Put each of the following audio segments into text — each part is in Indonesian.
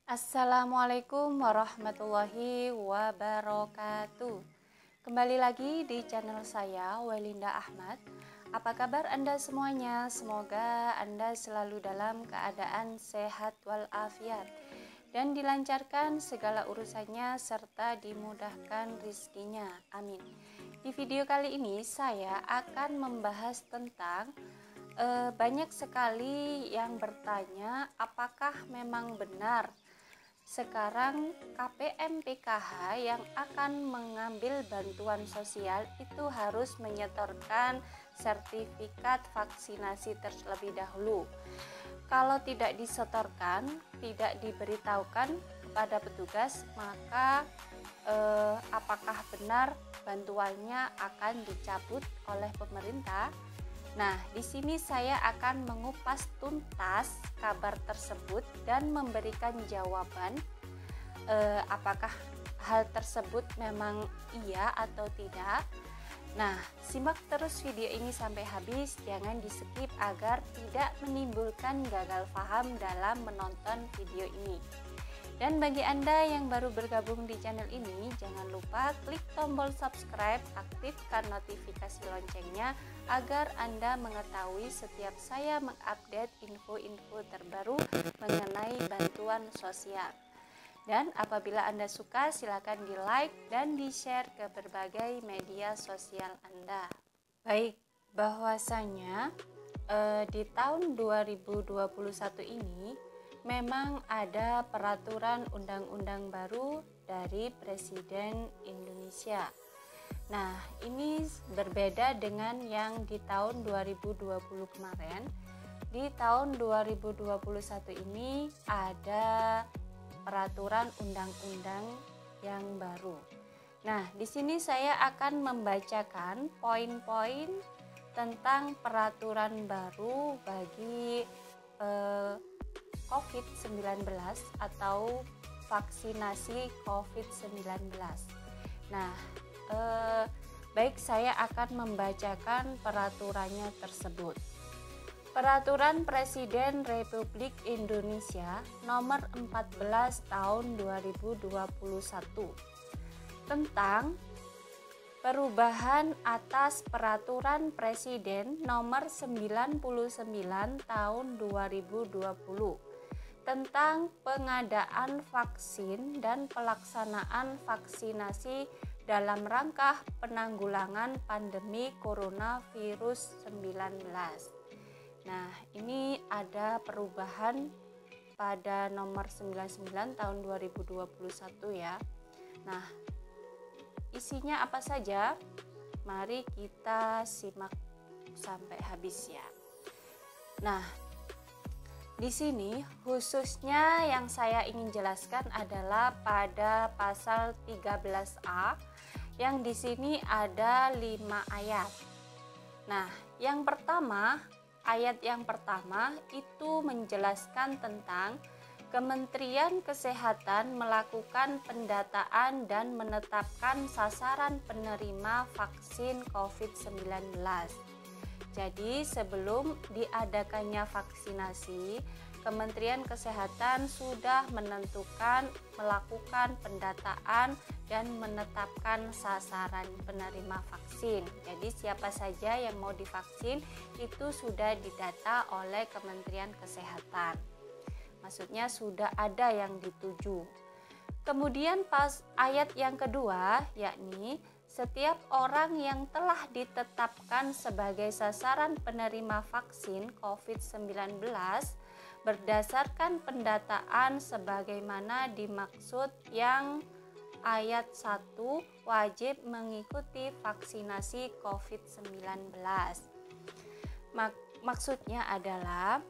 Assalamualaikum warahmatullahi wabarakatuh. Kembali lagi di channel saya, Welinda Ahmad. Apa kabar Anda semuanya? Semoga Anda selalu dalam keadaan sehat walafiat dan dilancarkan segala urusannya serta dimudahkan rizkinya. Amin. Di video kali ini saya akan membahas tentang banyak sekali yang bertanya apakah memang benar sekarang KPM PKH yang akan mengambil bantuan sosial itu harus menyetorkan sertifikat vaksinasi terlebih dahulu. Kalau tidak disetorkan, tidak diberitahukan kepada petugas, maka apakah benar bantuannya akan dicabut oleh pemerintah? Nah, di sini saya akan mengupas tuntas kabar tersebut dan memberikan jawaban apakah hal tersebut memang iya atau tidak. Nah, simak terus video ini sampai habis, jangan di-skip agar tidak menimbulkan gagal paham dalam menonton video ini. Dan bagi Anda yang baru bergabung di channel ini, jangan lupa klik tombol subscribe, aktifkan notifikasi loncengnya agar Anda mengetahui setiap saya mengupdate info-info terbaru mengenai bantuan sosial. Dan apabila Anda suka, silakan di-like dan di-share ke berbagai media sosial Anda. Baik, bahwasanya di tahun 2021 ini memang ada peraturan undang-undang baru dari Presiden Indonesia. Nah, ini berbeda dengan yang di tahun 2020 kemarin. Di tahun 2021 ini ada peraturan undang-undang yang baru. Nah, di sini saya akan membacakan poin-poin tentang peraturan baru bagi COVID-19 atau vaksinasi COVID-19. Nah, baik, saya akan membacakan peraturannya tersebut. Peraturan Presiden Republik Indonesia Nomor 14 Tahun 2021 tentang perubahan atas Peraturan Presiden Nomor 99 Tahun 2020 tentang pengadaan vaksin dan pelaksanaan vaksinasi dalam rangka penanggulangan pandemi coronavirus 19. Nah, ini ada perubahan pada nomor 99 tahun 2021 ya. Nah, isinya apa saja? Mari kita simak sampai habis ya. Nah, di sini khususnya yang saya ingin jelaskan adalah pada pasal 13A yang di sini ada 5 ayat. Nah, ayat yang pertama itu menjelaskan tentang Kementerian Kesehatan melakukan pendataan dan menetapkan sasaran penerima vaksin COVID-19. Jadi sebelum diadakannya vaksinasi, Kementerian Kesehatan sudah melakukan pendataan dan menetapkan sasaran penerima vaksin. Jadi siapa saja yang mau divaksin itu sudah didata oleh Kementerian Kesehatan. Maksudnya sudah ada yang dituju. Kemudian pas ayat yang kedua, yakni setiap orang yang telah ditetapkan sebagai sasaran penerima vaksin COVID-19 berdasarkan pendataan sebagaimana dimaksud yang ayat 1 wajib mengikuti vaksinasi COVID-19. Maksudnya adalah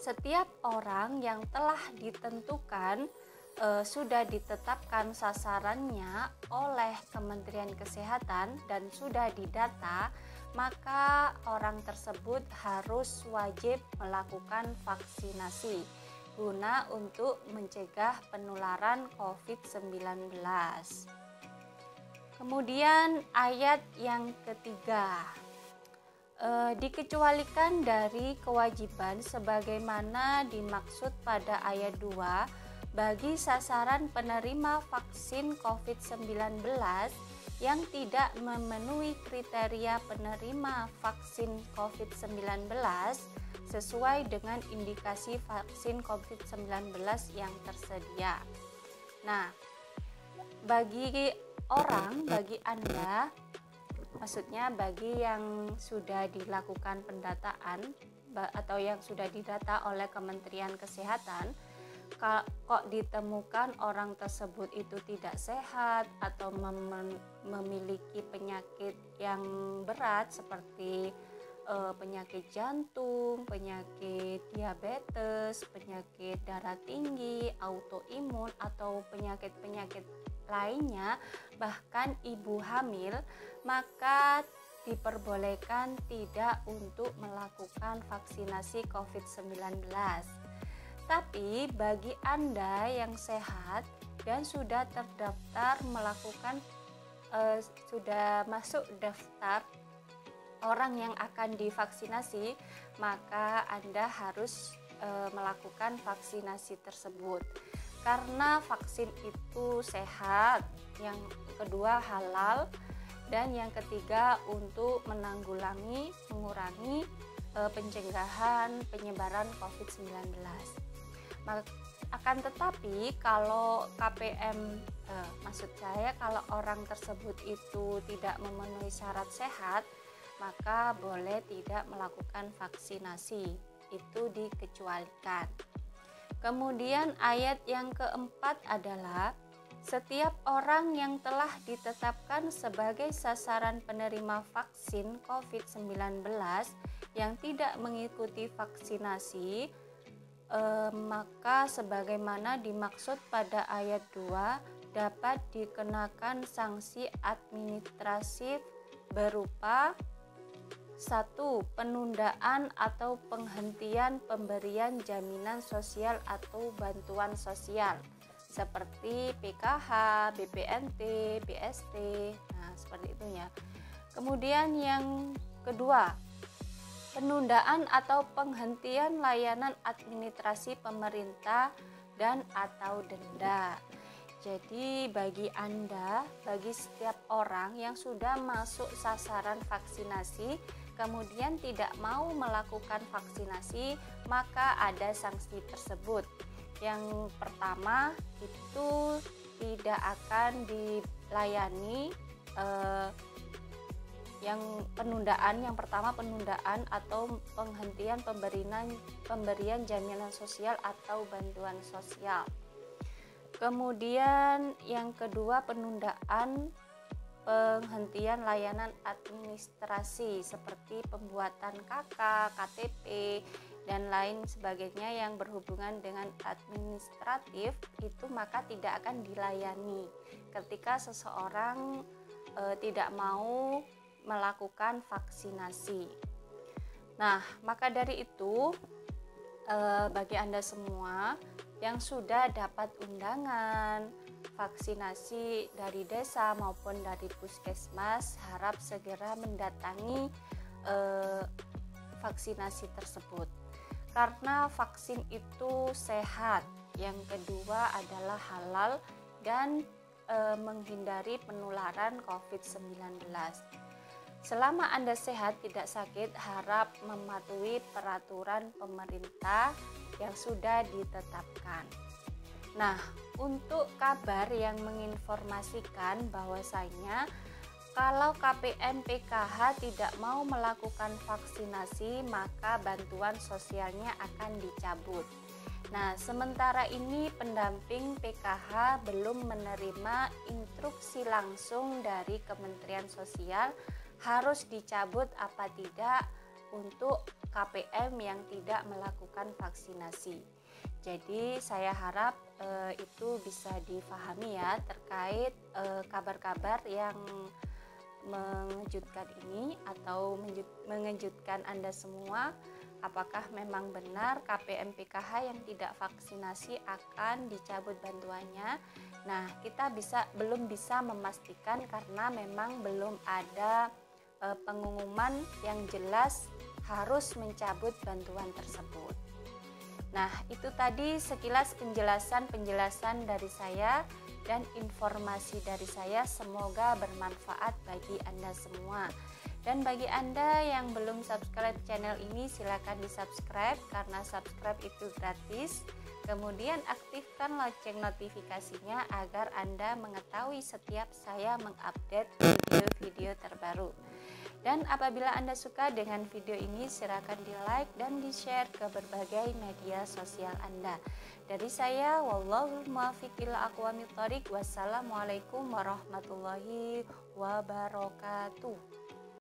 setiap orang yang telah ditentukan sudah ditetapkan sasarannya oleh Kementerian Kesehatan dan sudah didata, maka orang tersebut harus wajib melakukan vaksinasi guna untuk mencegah penularan COVID-19. Kemudian ayat yang ketiga, dikecualikan dari kewajiban sebagaimana dimaksud pada ayat 2 bagi sasaran penerima vaksin COVID-19 yang tidak memenuhi kriteria penerima vaksin COVID-19 sesuai dengan indikasi vaksin COVID-19 yang tersedia. Nah, bagi Anda, maksudnya bagi yang sudah dilakukan pendataan atau yang sudah didata oleh Kementerian Kesehatan, kok ditemukan orang tersebut itu tidak sehat atau memiliki penyakit yang berat seperti penyakit jantung, penyakit diabetes, penyakit darah tinggi, autoimun atau penyakit-penyakit lainnya, bahkan ibu hamil, maka diperbolehkan tidak untuk melakukan vaksinasi COVID-19. Tapi bagi Anda yang sehat dan sudah terdaftar sudah masuk daftar orang yang akan divaksinasi, maka Anda harus melakukan vaksinasi tersebut. Karena vaksin itu sehat, yang kedua halal, dan yang ketiga untuk mengurangi pencegahan penyebaran COVID-19. Akan tetapi kalau kalau orang tersebut itu tidak memenuhi syarat sehat, maka boleh tidak melakukan vaksinasi, itu dikecualikan. Kemudian ayat yang keempat adalah setiap orang yang telah ditetapkan sebagai sasaran penerima vaksin COVID-19 yang tidak mengikuti vaksinasi, maka sebagaimana dimaksud pada ayat 2 dapat dikenakan sanksi administratif berupa 1. Penundaan atau penghentian pemberian jaminan sosial atau bantuan sosial seperti PKH, BPNT, BST, nah seperti itu ya. Kemudian yang kedua, penundaan atau penghentian layanan administrasi pemerintah dan atau denda. Jadi bagi Anda, bagi setiap orang yang sudah masuk sasaran vaksinasi kemudian tidak mau melakukan vaksinasi, maka ada sanksi tersebut. Yang pertama itu tidak akan dilayani yang pertama penundaan atau penghentian pemberian jaminan sosial atau bantuan sosial. Kemudian yang kedua penundaan penghentian layanan administrasi seperti pembuatan KK, KTP dan lain sebagainya yang berhubungan dengan administratif, itu maka tidak akan dilayani ketika seseorang tidak mau melakukan vaksinasi. Nah, maka dari itu bagi Anda semua yang sudah dapat undangan vaksinasi dari desa maupun dari puskesmas, harap segera mendatangi vaksinasi tersebut. Karena vaksin itu sehat, yang kedua adalah halal dan menghindari penularan COVID-19. Selama Anda sehat tidak sakit, harap mematuhi peraturan pemerintah yang sudah ditetapkan. Nah, untuk kabar yang menginformasikan bahwasanya kalau KPM PKH tidak mau melakukan vaksinasi, maka bantuan sosialnya akan dicabut. Nah, sementara ini pendamping PKH belum menerima instruksi langsung dari Kementerian Sosial harus dicabut apa tidak untuk KPM yang tidak melakukan vaksinasi. Jadi saya harap itu bisa difahami ya terkait kabar-kabar yang mengejutkan ini atau mengejutkan Anda semua. Apakah memang benar KPM PKH yang tidak vaksinasi akan dicabut bantuannya? Nah, kita belum bisa memastikan karena memang belum ada pengumuman yang jelas harus mencabut bantuan tersebut. Nah, itu tadi sekilas penjelasan dari saya dan informasi dari saya, semoga bermanfaat bagi Anda semua. Dan bagi Anda yang belum subscribe channel ini, silakan di-subscribe karena subscribe itu gratis. Kemudian aktifkan lonceng notifikasinya agar Anda mengetahui setiap saya mengupdate video-video terbaru. Dan apabila Anda suka dengan video ini, silakan di-like dan di-share ke berbagai media sosial Anda. Dari saya, wallahul muwaffiq ila aqwamit thoriq. Wassalamualaikum warahmatullahi wabarakatuh.